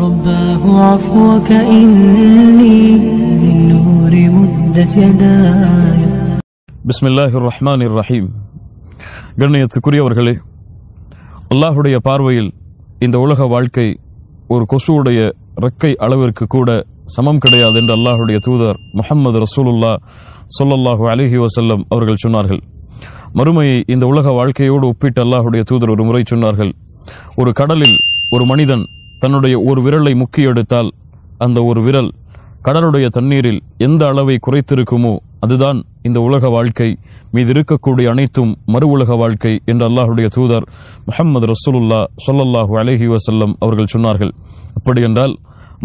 رباه عفوك إني للنور مدت يداي. بسم الله الرحمن الرحيم. கண்ணியத்துக்குரியவர்களே, அல்லாஹுடைய பார்வையில் இந்த உலக வாழ்க்கை ஒரு கொசுவுடைய ரெக்கை அளவிற்கு கூட சமம் கிடையாது என்று அல்லாஹுடைய தூதர் முஹம்மது ரசூலுல்லாஹ் ஸல்லல்லாஹு அலைஹி வஸல்லம் அவர்கள் சொன்னார்கள். மறுமையை இந்த உலக வாழ்க்கையோடு ஒப்பிட்டு அல்லாஹுடைய தூதர் ஒரு முறை சொன்னார்கள், ஒரு கடலில் ஒரு மனிதன் தன்னுடைய ஒரு விரலை முக்கி எடுத்தால் அந்த ஒரு விரல் கடலுடைய தண்ணீரில் எந்த அளவை குறைத்திருக்குமோ அதுதான் இந்த உலக வாழ்க்கை, மீது இருக்கக்கூடிய அனைத்தும் மறு உலக வாழ்க்கை என்று அல்லாஹுடைய தூதர் முஹம்மது ரசூலுல்லாஹ் ஸல்லல்லாஹு அலைஹி வஸல்லம் அவர்கள் சொன்னார்கள். அப்படி என்றால்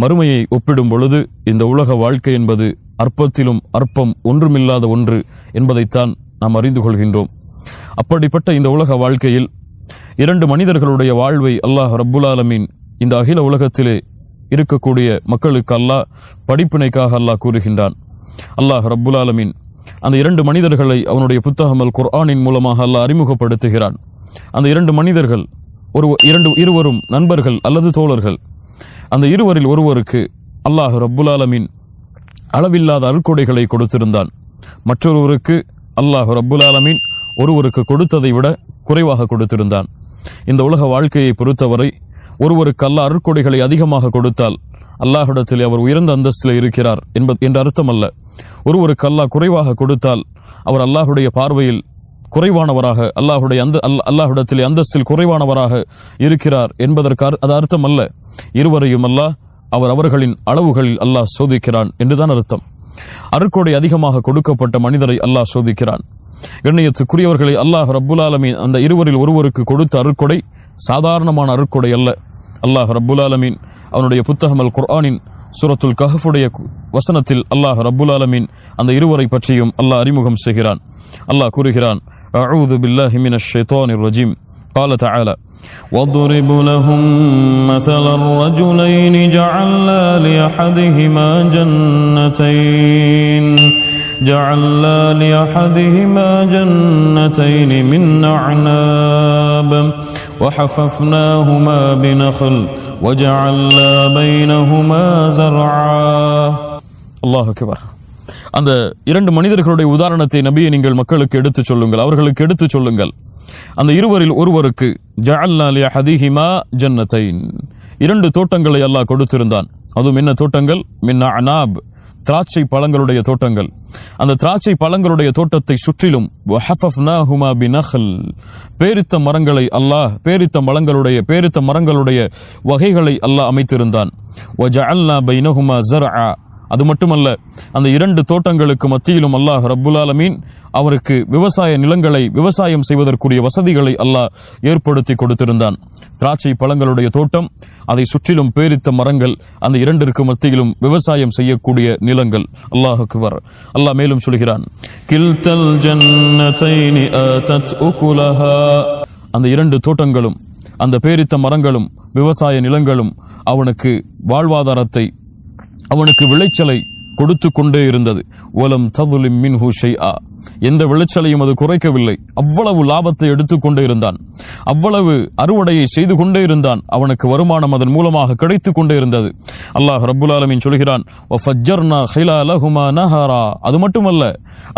மறுமையை ஒப்பிடும் பொழுது இந்த உலக வாழ்க்கை என்பது அற்பத்திலும் அற்பம் ஒன்றுமில்லாத ஒன்று என்பதைத்தான் நாம் அறிந்து கொள்கின்றோம். அப்படிப்பட்ட இந்த உலக வாழ்க்கையில் இரண்டு மனிதர்களுடைய வாழ்வை அல்லாஹ் ரப்புல் ஆலமீன் இந்த அகில உலகத்திலே இருக்கக்கூடிய மக்களுக்கு அல்லாஹ் படிப்பினைக்காக அல்லாஹ் கூறுகின்றான். அல்லாஹ் ரப்புல் ஆலமீன் அந்த இரண்டு மனிதர்களை அவனுடைய புத்தகம் அல் குர்ஆனின் மூலமாக அல்லாஹ் அறிமுகப்படுத்துகிறான். அந்த இரண்டு மனிதர்கள் இருவரும் நண்பர்கள் அல்லது தோழர்கள். அந்த இருவரில் ஒருவருக்கு அல்லாஹ் ரப்புல் ஆலமீன் அளவில்லாத அருட்கொடைகளை கொடுத்திருந்தான். மற்றொருவருக்கு அல்லாஹ் ரப்புல் ஆலமீன் ஒருவருக்கு கொடுத்ததை விட குறைவாக கொடுத்திருந்தான். இந்த உலக வாழ்க்கையை பொறுத்தவரை ஒருவருக்கு அல்லாஹ் அருட்கொடைகளை அதிகமாக கொடுத்தால் அல்லாஹ்விடத்தில் அவர் உயர்ந்த அந்தஸ்தில் இருக்கிறார் என்ற அர்த்தம் அல்ல. ஒருவருக்கு அல்லாஹ் குறைவாக கொடுத்தால் அவர் அல்லாஹுடைய பார்வையில் குறைவானவராக அல்லாஹ்விடத்தில் அந்தஸ்தில் குறைவானவராக இருக்கிறார் என்பதற்கு அது அர்த்தம் அல்ல. இருவரையும் அல்லாஹ் அவர்களின் அளவுகளில் அல்லாஹ் சோதிக்கிறான் என்றுதான் அர்த்தம். அருட்கொடை அதிகமாக கொடுக்கப்பட்ட மனிதரை அல்லாஹ் சோதிக்கிறான். கண்ணியத்துக்குரியவர்களை, அல்லாஹ் ரப்புல் ஆலமீன் அந்த இருவரில் ஒருவருக்கு கொடுத்த அருட்கொடை சாதாரணமான அருட்கொடை அல்ல. அல்லாஹ் ரப்புல் ஆலமீன் அவனுடைய புத்தகம் அல் குர்ஆனின் சூரத்துல் கஹ்ஃபுடைய வசனத்தில் அல்லாஹ் ரப்புல் ஆலமீன் அந்த இருவரை பற்றியும் அல்லாஹ் அறிமுகம் செய்கிறான். அல்லாஹ் கூறுகிறான், அஊது பில்லாஹி மினஷ் ஷைத்தானிர் ரஜீம். قال تعالى واضرب لهم مثل الرجلين جعلنا لأحدهما جنتين من أعناب وحففناهما بنخل وجعلنا بينهما زرعا. அல்லாஹ் அக்பர். அந்த இரண்டு மனிதர்களுடைய உதாரணத்தை நபியை நீங்கள் மக்களுக்கு எடுத்துச் சொல்லுங்கள், அவர்களுக்கு எடுத்துச் சொல்லுங்கள். அந்த இருவரில் ஒருவருக்கு ஜஅல்னா லிஅஹதிஹிமா ஜன்னத்தைன், இரண்டு தோட்டங்களை அல்லாஹ் கொடுத்திருந்தான். அதுவும் என்ன தோட்டங்கள்? மின் அனாப், திராட்சை பழங்களுடைய தோட்டங்கள். அந்த திராட்சை பழங்களுடைய தோட்டத்தை சுற்றிலும் வஹஃபஃப்னாஹுமா பினஹல், பேரித்த மரங்களை அல்லாஹ் பேரித்த மரங்களுடைய வகைகளை அல்லாஹ் அமைத்திருந்தான். வஜஅல்னா பைனஹுமா ஸர்ஆ, அது மட்டுமல்ல, அந்த இரண்டு தோட்டங்களுக்கு மத்தியிலும் அல்லாஹ் ரப்புல் ஆலமீன் அவருக்கு விவசாய நிலங்களை விவசாயம் செய்வதற்குரிய வசதிகளை அல்லாஹ் ஏற்படுத்தி கொடுத்திருந்தான். திராட்சை பழங்களுடைய தோட்டம், அதை சுற்றிலும் பேரித்த மரங்கள், அந்த இரண்டிற்கு மத்தியிலும் விவசாயம் செய்யக்கூடிய நிலங்கள். அல்லாஹ் அக்பர். அல்லாஹ் மேலும் சொல்கிறான், கில்தல் ஜன்னதைனி ஆதத் உகுலஹா, அந்த இரண்டு தோட்டங்களும் அந்த பேரித்த மரங்களும் விவசாய நிலங்களும் அவனுக்கு வாழ்வாதாரத்தை, அவனுக்கு விளைச்சலை கொடுத்து கொண்டே இருந்தது. வலம் ததுலிம் மின்ஹு ஷைஆ, எந்த விளைச்சலையும் அது குறைக்கவில்லை. அவ்வளவு லாபத்தை எடுத்துக்கொண்டே இருந்தான், அவ்வளவு அறுவடையை செய்து கொண்டே இருந்தான். அவனுக்கு வருமானம் அதன் மூலமாக கிடைத்து கொண்டே இருந்தது. அல்லாஹ் ரப்புல் ஆலமீன் சொல்கிறான், வஃபஜ்ஜர்னா ஹிலாலஹுமா நஹரா, அது மட்டுமல்ல,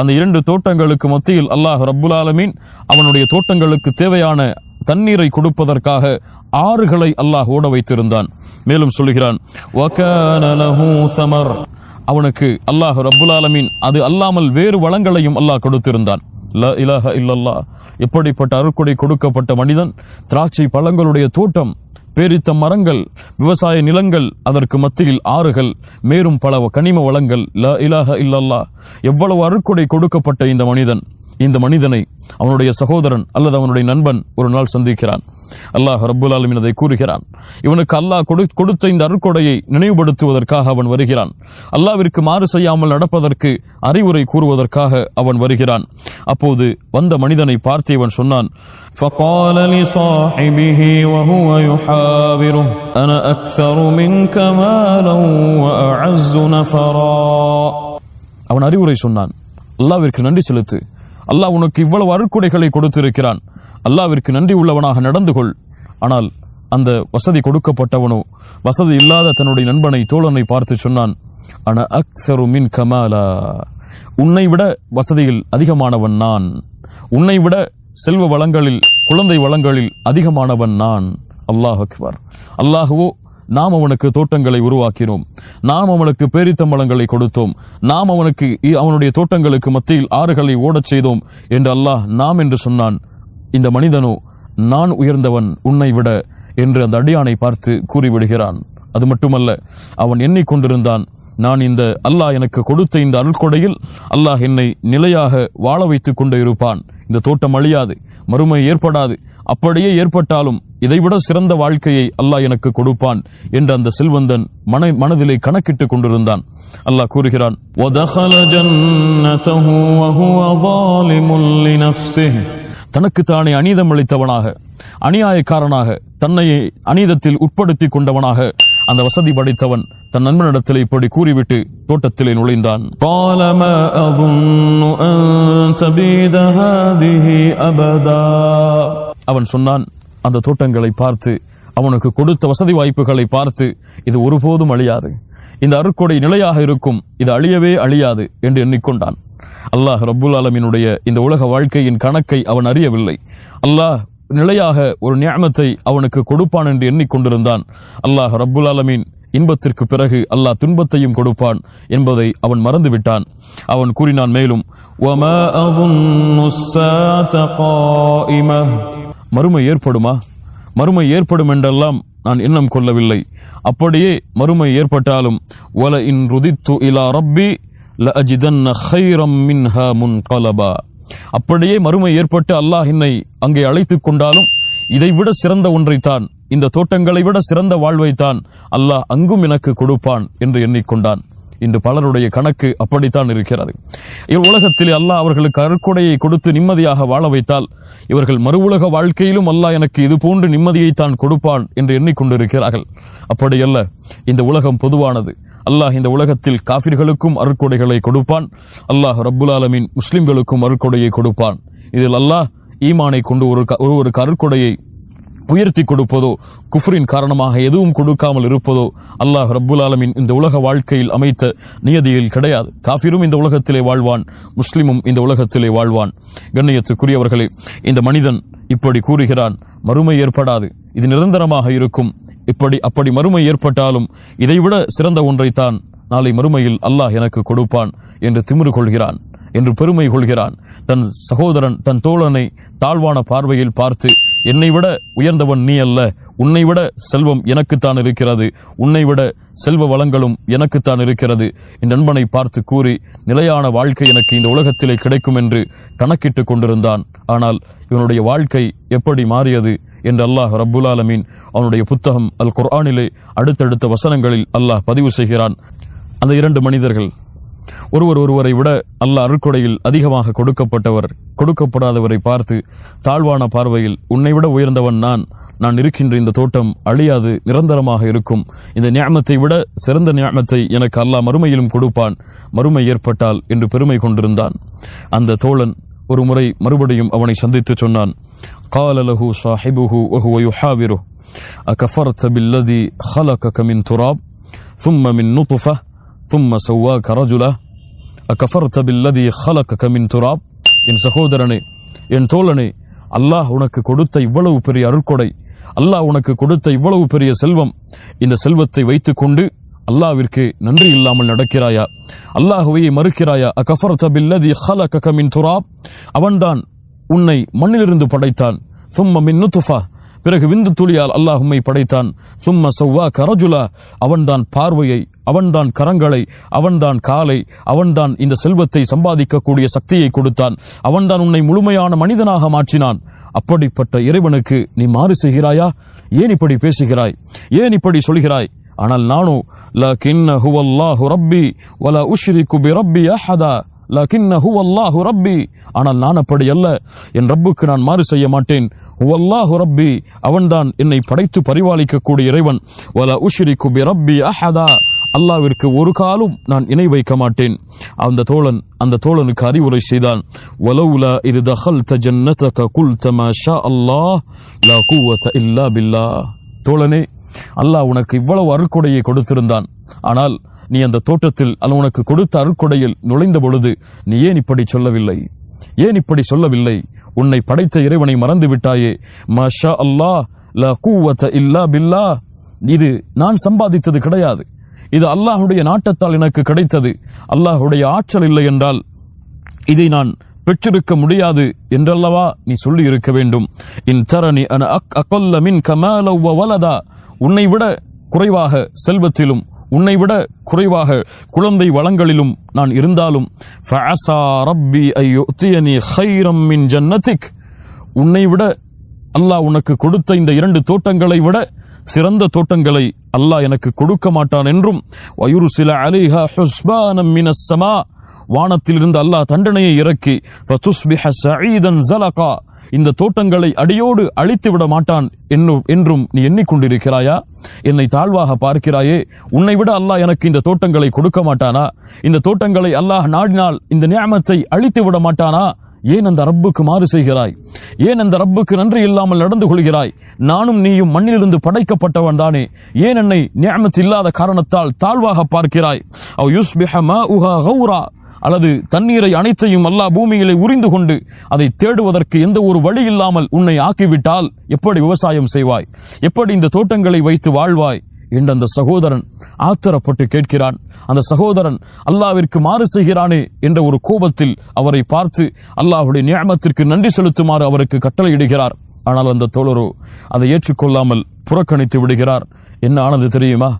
அந்த இரண்டு தோட்டங்களுக்கு மத்தியில் அல்லாஹ் ரப்புல் ஆலமீன் அவனுடைய தோட்டங்களுக்கு தேவையான தண்ணீரை கொடுப்பதற்காக ஆறுகளை அல்லாஹ் ஓட வைத்திருந்தான். மேலும் சொல்கிறான், வகான லஹு ஸமர், அவனுக்கு அல்லாஹ் ரப்புல் ஆலமீன் அது அல்லாமல் வேறு வளங்களையும் அல்லாஹ் கொடுத்திருந்தான். லா இலாஹ இல்லல்லாஹ். எப்படிப்பட்ட அருட்கொடை கொடுக்கப்பட்ட மனிதன்! திராட்சை பழங்களுடைய தோட்டம், பேரித்த மரங்கள், விவசாய நிலங்கள், அதற்கு மத்தியில் ஆறுகள், மேலும் பல கனிம வளங்கள். லா இலாஹ இல்லல்லாஹ். எவ்வளவு அருட்கொடை கொடுக்கப்பட்ட இந்த மனிதனை அவனுடைய சகோதரன் அல்லது அவனுடைய நண்பன் ஒரு நாள் சந்திக்கிறான். அல்லாஹ் ரப்புல் ஆலமீன் அதை கூறுகிறான். இவனுக்கு அல்லாஹ் கொடுத்த இந்த அருட்கொடையை நினைவுபடுத்துவதற்காக அவன் வருகிறான். அல்லாஹ்விற்கு மாறு செய்யாமல் நடப்பதற்கு அறிவுரை கூறுவதற்காக அவன் வருகிறான். அப்போது வந்த மனிதனை பார்த்து இவன் சொன்னான், فقال لصاحبه وهو يحاوره أنا أكثر منك مالا وأعز نفرا. அவன் அறிவுரை சொன்னான், அல்லாஹ்விற்கு நன்றி செலுத்து, அல்லாஹ் உனக்கு இவ்வளவு அருட்கொடைகளை கொடுத்திருக்கிறான், அல்லாஹ்விற்கு நன்றி உள்ளவனாக நடந்து கொள். ஆனால் அந்த வசதி கொடுக்கப்பட்டவனோ வசதி இல்லாத தன்னுடைய நண்பனை தோழனை பார்த்து சொன்னான், அன அக்ஸரு மின் கமாலா, உன்னை விட வசதியில் அதிகமானவன் நான், உன்னை விட செல்வ வளங்களில் குழந்தை வளங்களில் அதிகமானவன் நான். அல்லாஹ் அக்பர். அல்லாஹுவோ நாம் அவனுக்கு தோட்டங்களை உருவாக்கினோம், நாம் அவனுக்கு பேரித்தம்பழங்களை கொடுத்தோம், நாம் அவனுக்கு அவனுடைய தோட்டங்களுக்கு மத்தியில் ஆறுகளை ஓடச் செய்தோம் என்று அல்லாஹ் நாம் என்று சொன்னான். இந்த மனிதனோ நான் உயர்ந்தவன் உன்னை விட என்று அந்த அடியானை பார்த்து கூறிவிடுகிறான். அது மட்டுமல்ல, அவன் எண்ணிக்கொண்டிருந்தான், நான் இந்த அல்லாஹ் எனக்கு கொடுத்த இந்த அருள்கொடையில் அல்லாஹ் என்னை நிலையாக வாழ வைத்துக் கொண்டு இருப்பான், இந்த தோட்டம் அழியாது, மறுமை ஏற்படாது, அப்படியே ஏற்பட்டாலும் இதைவிட சிறந்த வாழ்க்கையை அல்லாஹ் எனக்கு கொடுப்பான் என்று அந்த செல்வந்தன் மனதிலே கணக்கிட்டுக் கொண்டிருந்தான். அல்லாஹ் கூறுகிறான், தனக்குத்தானே அநீதம் அளித்தவனாக, அநியாயக்காரனாக, தன்னை அநீதத்தில் உட்படுத்தி கொண்டவனாக அந்த வசதி படைத்தவன் தன் நண்பனிடத்தில் இப்படி கூறிவிட்டு தோட்டத்திலே நுழைந்தான். அவன் சொன்னான், அந்த தோட்டங்களை பார்த்து, அவனுக்கு கொடுத்த வசதி வாய்ப்புகளை பார்த்து, இது ஒருபோதும் அழியாது, இந்த அருட்கொடை நிலையாக இருக்கும், இது அழியவே அழியாது என்று எண்ணிக்கொண்டான். அல்லாஹ் ரப்புல் ஆலமீனுடைய இந்த உலக வாழ்க்கையின் கணக்கை அவன் அறியவில்லை. அல்லாஹ் நிலையாக ஒரு நியமத்தை அவனுக்கு கொடுப்பான் என்று எண்ணிக்கொண்டிருந்தான். அல்லாஹ் ரப்புல் ஆலமீன் இன்பத்திற்கு பிறகு அல்லாஹ் துன்பத்தையும் கொடுப்பான் என்பதை அவன் மறந்துவிட்டான். அவன் கூறினான் மேலும், மறுமை ஏற்படுமா, மறுமை ஏற்படும் என்றெல்லாம் நான் எண்ணம் கொள்ளவில்லை, அப்படியே மறுமை ஏற்பட்டாலும் வல இன் ருதித்து இலா ரப்பி லஅஜிதன்ன கைரம் மின்ஹா முன்கலபா, அப்படியே மறுமை ஏற்பட்டு அல்லாஹ் என்னை அங்கே அழைத்துக் கொண்டாலும் இதைவிட சிறந்த ஒன்றைத்தான், இந்த தோட்டங்களை விட சிறந்த வாழ்வைத்தான் அல்லாஹ் அங்கும் எனக்கு கொடுப்பான் என்று எண்ணிக்கொண்டான். இன்று பலருடைய கணக்கு அப்படித்தான் இருக்கிறது. உலகத்திலே அல்லாஹ் அவர்களுக்கு அருட்கொடையை கொடுத்து நிம்மதியாக வாழ வைத்தால் இவர்கள் மறு உலக வாழ்க்கையிலும் அல்லாஹ் எனக்கு இது போன்று நிம்மதியைத்தான் கொடுப்பான் என்று எண்ணிக்கொண்டிருக்கிறார்கள். அப்படியல்ல, இந்த உலகம் பொதுவானது. அல்லாஹ் இந்த உலகத்தில் காஃபிர்களுக்கும் அருட்கொடைகளை கொடுப்பான், அல்லாஹ் ரப்புல் ஆலமீன் முஸ்லிம்களுக்கும் அருட்கொடையை கொடுப்பான். இதில் அல்லாஹ் ஈமானை கொண்டு ஒருவருக்கு அருட்கொடையை உயர்த்தி கொடுப்பதோ, குஃப்ரின் காரணமாக எதுவும் கொடுக்காமல் இருப்பதோ அல்லாஹ் ரப்புல் ஆலமீன் இந்த உலக வாழ்க்கையில் அமைத்த நியதியில் கிடையாது. காஃபிரும் இந்த உலகத்திலே வாழ்வான், முஸ்லிமும் இந்த உலகத்திலே வாழ்வான். கண்ணியத்துக்குரியவர்களே, இந்த மனிதன் இப்படி கூறுகிறான், மறுமை ஏற்படாது, இது நிரந்தரமாக இருக்கும், அப்படி மறுமை ஏற்பட்டாலும் இதைவிட சிறந்த ஒன்றைத்தான் நாளை மறுமையில் அல்லாஹ் எனக்கு கொடுப்பான் என்று திமிரு கொள்கிறான், என்று பெருமை கொள்கிறான். தன் சகோதரன், தன் தோழனை தாழ்வான பார்வையில் பார்த்து, என்னை விட உயர்ந்தவன் நீ அல்ல, உன்னை விட செல்வம் எனக்குத்தான் இருக்கிறது, உன்னை விட செல்வ வளங்களும் எனக்குத்தான் இருக்கிறது என் நண்பனை பார்த்து கூறி, நிலையான வாழ்க்கை எனக்கு இந்த உலகத்திலே கிடைக்கும் என்று கணக்கிட்டு கொண்டிருந்தான். ஆனால் இவனுடைய வாழ்க்கை எப்படி மாறியது என்று அல்லாஹ் ரப்புல் ஆலமீன் அவனுடைய புத்தகம் அல் குர்ஆனிலே அடுத்தடுத்த வசனங்களில் அல்லாஹ் பதிவு செய்கிறான். அந்த இரண்டு மனிதர்கள் ஒருவரை விட அல்லாஹ் அருட்கொடையில் அதிகமாக கொடுக்கப்படாதவரை பார்த்து தாழ்வான பார்வையில், உன்னை விட உயர்ந்தவன் நான் இருக்கின்ற இந்த தோட்டம் அழியாது, நிரந்தரமாக இருக்கும், இந்த நியமத்தை விட சிறந்த நியமத்தை எனக்கு அல்லாஹ் மறுமையிலும் கொடுப்பான், மறுமை ஏற்பட்டால் என்று பெருமை கொண்டிருந்தான். அந்த தோழன் ஒரு முறை மறுபடியும் அவனை சந்தித்து சொன்னான், قال له صاحبه وهو يحاوره أكفرت بالذي خلقك من تراب ثم من نطفة ثم سواك رجلا أكفرت بالذي خلقك من تراب. என் சகோதரனே, என் தோழனே, அல்லாஹ் உனக்கு கொடுத்த இவ்வளவு பெரிய அருட்கொடை, அல்லாஹ் உனக்கு கொடுத்த இவ்வளவு பெரிய செல்வம், இந்த செல்வத்தை வைத்துக் கொண்டு அல்லாஹ்விற்கு நன்றி இல்லாமல் நடக்கிறாயா, அல்லாஹ்வை மறுக்கிறாயா? அகஃபர்த பில்லதி خلقك من تراب, அவன்தான் உன்னை மண்ணிலிருந்து படைத்தான். சும்ம மின் நுத்ஃபா, பிறகு விந்து துளியால் அல்லாஹ் உம்மை படைத்தான். சும்ம சவ்வாக ரஜுலா, அவன்தான் பார்வையை, அவன்தான் கரங்களை, அவன்தான் காலை, அவன்தான் இந்த செல்வத்தை சம்பாதிக்கக்கூடிய சக்தியை கொடுத்தான், அவன்தான் உன்னை முழுமையான மனிதனாக மாற்றினான். அப்படிப்பட்ட இறைவனுக்கு நீ மாறு செய்கிறாயா? ஏன் இப்படி பேசுகிறாய்? ஏன் இப்படி சொல்கிறாய்? ஆனால் நானோ லகின்ன ஹுவல்லாஹு ரப்பி வலா உஷ்ரிகு பிரப்பி அஹதா, லகின்ன ஹுவல்லாஹு ரப்பி, ஆனால் நான் அப்படி அல்ல, என் ரப்புக்கு நான் மாறு செய்ய மாட்டேன். ஹுவல்லாஹு ரப்பி, அவன்தான் என்னை படைத்து பரிபாலிக்கக்கூடிய இறைவன். வலா உஷ்ரிகு பிரப்பி அஹதா, அல்லாஹ்விற்கு ஒரு காலும் நான் இணை வைக்க மாட்டேன். அந்த தோழனுக்கு அறிவுரை செய்தான். வலவுலா இது தகல்த ஜன்னதக குல்த மா ஷா அல்லாஹ் லா குவத இல்லா பில்லாஹ். தோழனே, அல்லாஹ் உனக்கு இவ்வளவு அருட்கொடையை கொடுத்திருந்தான். ஆனால் நீ அந்த தோட்டத்தில் உனக்கு கொடுத்த அருட்கொடையில் நுழைந்த பொழுது நீ ஏன் இப்படி சொல்லவில்லை? உன்னை படைத்த இறைவனை மறந்து விட்டாயே. மாஷா அல்லாஹ் லா குவத இல்லா பில்லாஹ். இது நான் சம்பாதித்தது கிடையாது, இது அல்லாஹுடைய நாட்டத்தால் எனக்கு கிடைத்தது. அல்லாஹுடைய ஆற்றல் இல்லை என்றால் இதை நான் பெற்றிருக்க முடியாது என்றல்லவா நீ சொல்லி இருக்க வேண்டும். இன் தரணி அன அகல்ல மின் கமால வ வலதா. உன்னை விட குறைவாக செல்வத்திலும் உன்னை விட குறைவாக குழந்தை வளங்களிலும் நான் இருந்தாலும் ஃபஅஸா ரப்பி அய்யுத்தியனி கைரம் மின் ஜன்னதிக். உன்னை விட அல்லாஹ் உனக்கு கொடுத்த இந்த 2 தோட்டங்களை விட சிறந்த தோட்டங்களை அல்லாஹ் எனக்கு கொடுக்க மாட்டான் என்றும் வயுர்சில அலைஹா ஹுஸ்பானம் மினஸ் ஸமா. வானத்திலிருந்து அல்லாஹ் தண்டனையை இறக்கி ஃபதுஸ்பிஹ ஸஈதன் ஸலகா. இந்த தோட்டங்களை அடியோடு அழித்து விட மாட்டான் என்றும் நீ எண்ணிக்கொண்டிருக்கிறாயா? என்னை தாழ்வாக பார்க்கிறாயே. உன்னை விட அல்லாஹ் எனக்கு இந்த தோட்டங்களை கொடுக்க மாட்டானா? இந்த தோட்டங்களை அல்லாஹ் நாடினால் இந்த நிஅமத்தை அழித்து விட மாட்டானா? ஏன் அந்த ரப்புக்கு மாறு செய்கிறாய்? ஏன் அந்த ரப்புக்கு நன்றி இல்லாமல் நடந்து கொள்கிறாய்? நானும் நீயும் மண்ணிலிருந்து படைக்கப்பட்டவன் தானே. ஏன் என்னை நிஅமத் இல்லாத காரணத்தால் தாழ்வாக பார்க்கிறாய்? அவ் யுஸ்பிஹ மாஉஹா கௌரா. அல்லது தண்ணீரை அனைத்தையும் அல்லாஹ் பூமியிலே உறிந்து கொண்டு அதை தேடுவதற்கு எந்த ஒரு வழி இல்லாமல் உன்னை ஆக்கிவிட்டால் எப்படி விவசாயம் செய்வாய்? எப்படி இந்த தோட்டங்களை வைத்து வாழ்வாய் என்று அந்த சகோதரன் ஆத்திரப்பட்டு கேட்கிறான். அந்த சகோதரன் அல்லாஹ்விற்கு மாறு செய்கிறானே என்ற ஒரு கோபத்தில் அவரை பார்த்து அல்லாஹ்வுடைய நிஅமத்திற்கு நன்றி செலுத்துமாறு அவருக்கு கட்டளையிடுகிறார். ஆனால் அந்த தோழரோ அதை ஏற்றுக்கொள்ளாமல் புறக்கணித்து விடுகிறார். என்ன ஆனது தெரியுமா?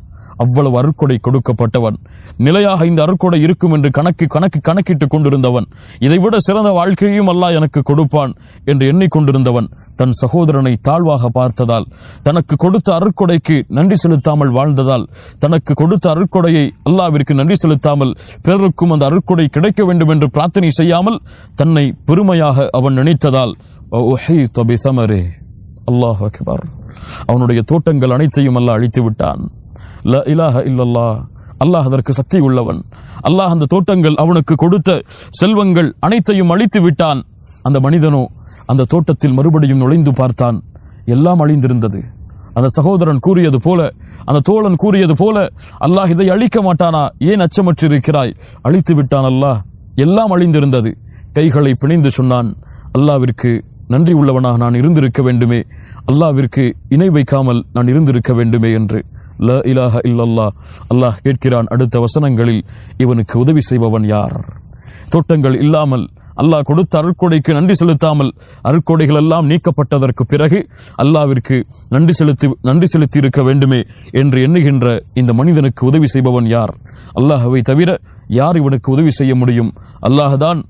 அவ்வளவு அருட்கொடை கொடுக்கப்பட்டவன், நிலையாக இந்த அருட்கொடை இருக்கும் என்று கணக்கிட்டுக் கொண்டிருந்தவன், இதைவிட சிறந்த வாழ்க்கையும் அல்லாஹ் எனக்கு கொடுப்பான் என்று எண்ணிக்கொண்டிருந்தவன் தன் சகோதரனை தாழ்வாக பார்த்ததால், தனக்கு கொடுத்த அருட்கொடைக்கு நன்றி செலுத்தாமல் வாழ்ந்ததால், தனக்கு கொடுத்த அருட்கொடையை அல்லாஹ்விற்கு நன்றி செலுத்தாமல் பிறருக்கும் அந்த அருட்கொடை கிடைக்க வேண்டும் என்று பிரார்த்தனை செய்யாமல் தன்னை பெருமையாக அவன் நினைத்ததால் அல்லாஹ் அக்பர், அவனுடைய தோட்டங்கள் அனைத்தையும் அல்லாஹ் அழித்து விட்டான். லா இலாஹ இல்லல்லாஹ். அல்லாஹ் அதற்கு சக்தி உள்ளவன். அல்லாஹ் அந்த தோட்டங்கள் அவனுக்கு கொடுத்த செல்வங்கள் அனைத்தையும் அழித்து விட்டான். அந்த மனிதனோ அந்த தோட்டத்தில் மறுபடியும் நுழைந்து பார்த்தான். எல்லாம் அழிந்திருந்தது. அந்த சகோதரன் கூறியது போல, அந்த தோழன் கூறியது போல, அல்லாஹ் இதை அழிக்க மாட்டானா? ஏன் அச்சமற்று இருக்கிறாய்? அழித்து விட்டான் அல்லாஹ். எல்லாம் அழிந்திருந்தது. கைகளை பிணைந்து சொன்னான், அல்லாஹ்விற்கு நன்றி உள்ளவனாக நான் இருந்திருக்க வேண்டுமே, அல்லாஹ்விற்கு இணை வைக்காமல் நான் இருந்திருக்க வேண்டுமே என்று. லா இலாஹ இல்லல்லாஹ். அல்லாஹ் கேட்கிறான் அடுத்த வசனங்களில், இவனுக்கு உதவி செய்பவன் யார்? தோட்டங்கள் இல்லாமல் அல்லாஹ் கொடுத்த அருட்கொடைக்கு நன்றி செலுத்தாமல் அருட்கொடைகள் எல்லாம் நீக்கப்பட்டதற்கு பிறகு அல்லாஹ்விற்கு நன்றி செலுத்தி இருக்க வேண்டுமே என்று எண்ணுகின்ற இந்த மனிதனுக்கு உதவி செய்பவன் யார்? அல்லாஹ்வை தவிர யார் இவனுக்கு உதவி செய்ய முடியும்? அல்லாஹ்தான்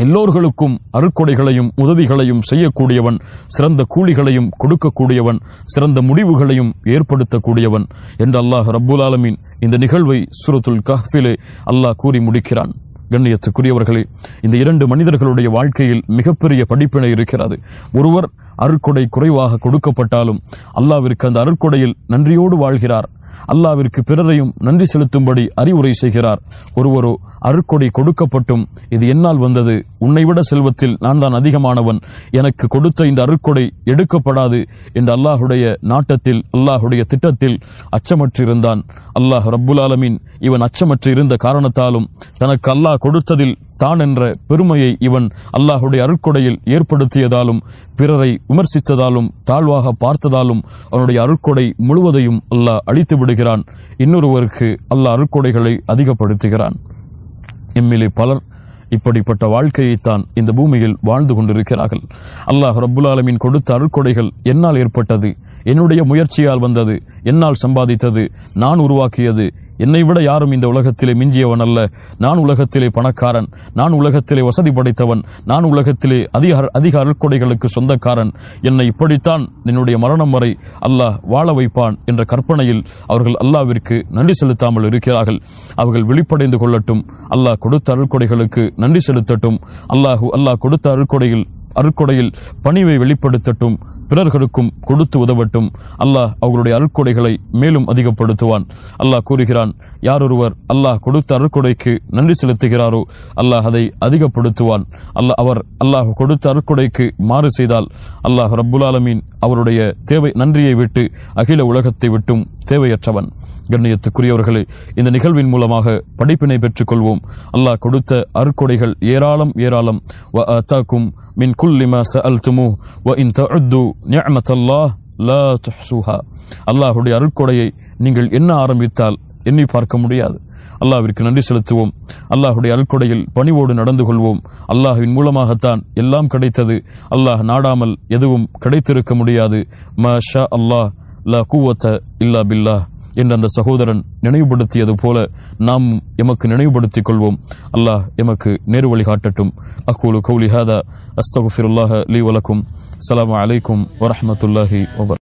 எல்லோர்களுக்கும் அருட்கொடைகளையும் உதவிகளையும் செய்யக்கூடியவன், சிறந்த கூலிகளையும் கொடுக்கக்கூடியவன், சிறந்த முடிவுகளையும் ஏற்படுத்தக்கூடியவன் என்று அல்லாஹ் ரப்புல் ஆலமீன் இந்த நிகழ்வை சூரத்துல் கஹ்ஃபிலே அல்லாஹ் கூறி முடிக்கிறான். கண்ணியத்துக்குரியவர்களே, இந்த 2 மனிதர்களுடைய வாழ்க்கையில் மிகப்பெரிய படிப்பினை இருக்கிறது. ஒருவர் அருட்கொடை குறைவாக கொடுக்கப்பட்டாலும் அல்லாஹ்விற்கு அந்த அருட்கொடையில் நன்றியோடு வாழ்கிறார். அல்லாஹ்விற்கு பிறரையும் நன்றி செலுத்தும்படி அறிவுரை செய்கிறார். ஒருவரோ அருட்கொடை கொடுக்கப்பட்டும் இது என்னால் வந்தது, உன்னை விட செல்வத்தில் நான் தான் அதிகமானவன், எனக்கு கொடுத்த இந்த அருட்கொடை எடுக்கப்படாது என்று அல்லாஹுடைய நாட்டத்தில் அல்லாஹுடைய திட்டத்தில் அச்சமற்றிருந்தான். அல்லாஹ் ரப்புல் ஆலமீன் இவன் அச்சமற்று இருந்த காரணத்தாலும் தனக்கு அல்லாஹ் கொடுத்ததில் தான் என்ற பெருமையை இவன் அல்லாஹுடைய அருட்கொடையில் ஏற்படுத்தியதாலும் பிறரை விமர்சித்ததாலும் தாழ்வாக பார்த்ததாலும் அவனுடைய அருட்கொடை முழுவதையும் அல்லாஹ் அழித்து விடுகிறான். இன்னொருவருக்கு அல்லாஹ் அருட்கொடைகளை அதிகப்படுத்துகிறான். எம்மிலே பலர் இப்படிப்பட்ட வாழ்க்கையைத்தான் இந்த பூமியில் வாழ்ந்து கொண்டிருக்கிறார்கள். அல்லாஹ் ரப்புல் ஆலமீன் கொடுத்த அருட்கொடைகள் என்னால் ஏற்பட்டது, என்னுடைய முயற்சியால் வந்தது, என்னால் சம்பாதித்தது, நான் உருவாக்கியது, என்னை விட யாரும் இந்த உலகத்திலே மிஞ்சியவன் அல்ல, நான் உலகத்திலே பணக்காரன், நான் உலகத்திலே வசதி படைத்தவன், நான் உலகத்திலே அதிக அருட்கொடைகளுக்கு சொந்தக்காரன், என்னை இப்படித்தான் என்னுடைய மரணம் வரை அல்லாஹ் வாழ வைப்பான் என்ற கற்பனையில் அவர்கள் அல்லாஹ்விற்கு நன்றி செலுத்தாமல் இருக்கிறார்கள். அவர்கள் விழிப்படைந்து கொள்ளட்டும், அல்லாஹ் கொடுத்த அருட்கொடைகளுக்கு நன்றி செலுத்தட்டும். அல்லாஹ் கொடுத்த அருட்கொடையில் அருட்கொடையில் பணிவை வெளிப்படுத்தட்டும், பிறர்களுக்கும் கொடுத்து உதவட்டும். அல்லாஹ் அவர்களுடைய அருட்கொடைகளை மேலும் அதிகப்படுத்துவான். அல்லாஹ் கூறுகிறான், யாரொருவர் அல்லாஹ் கொடுத்த அருட்கொடைக்கு நன்றி செலுத்துகிறாரோ அல்லாஹ் அதை அதிகப்படுத்துவான். அல்லாஹ் கொடுத்த அருட்கொடைக்கு மாறு செய்தால் அல்லாஹ் ரப்புல் ஆலமீன் அவருடைய நன்றியை விட்டு அகில உலகத்தை விட்டும் தேவையற்றவன். கண்ணியத்துக்குரியவர்களே, இந்த நிகழ்வின் மூலமாக படிப்பினை பெற்றுக் கொள்வோம். அல்லாஹ் கொடுத்த அருட்கொடைகள் ஏராளம் ஏராளம். வ ஆதாக்கும் மின் குல்லி மா சஅல்துமு வ இன் தஉது நிஅமத்தல்லாஹ் லா துஹ்ஸூஹா. அல்லாஹ்வுடைய அருட்கொடையை நீங்கள் என்ன ஆரம்பித்தால் எண்ணி பார்க்க முடியாது. அல்லாஹ்விற்கு நன்றி செலுத்துவோம். அல்லாஹ்வுடைய அருட்கொடையில் பணிவோடு நடந்து கொள்வோம். அல்லாஹ்வின் மூலமாகத்தான் எல்லாம் கிடைத்தது. அல்லாஹ் நாடாமல் எதுவும் கிடைத்திருக்க முடியாது. மாஷா அல்லாஹ் லா குவத்த இல்லா பில்லாஹ் என்று அந்த சகோதரன் நினைவுபடுத்தியது போல நாம் எமக்கு நினைவுபடுத்திக் கொள்வோம். அல்லாஹ் எமக்கு நேரு வழி காட்டட்டும். அக்கூலு கௌலி ஹாதா அஸ்தக்ஃபிருல்லாஹ லீ வலக்கும். அஸ்ஸலாமு அலைக்கும் வரஹ்மத்துல்லாஹி வபரகாத்துஹு.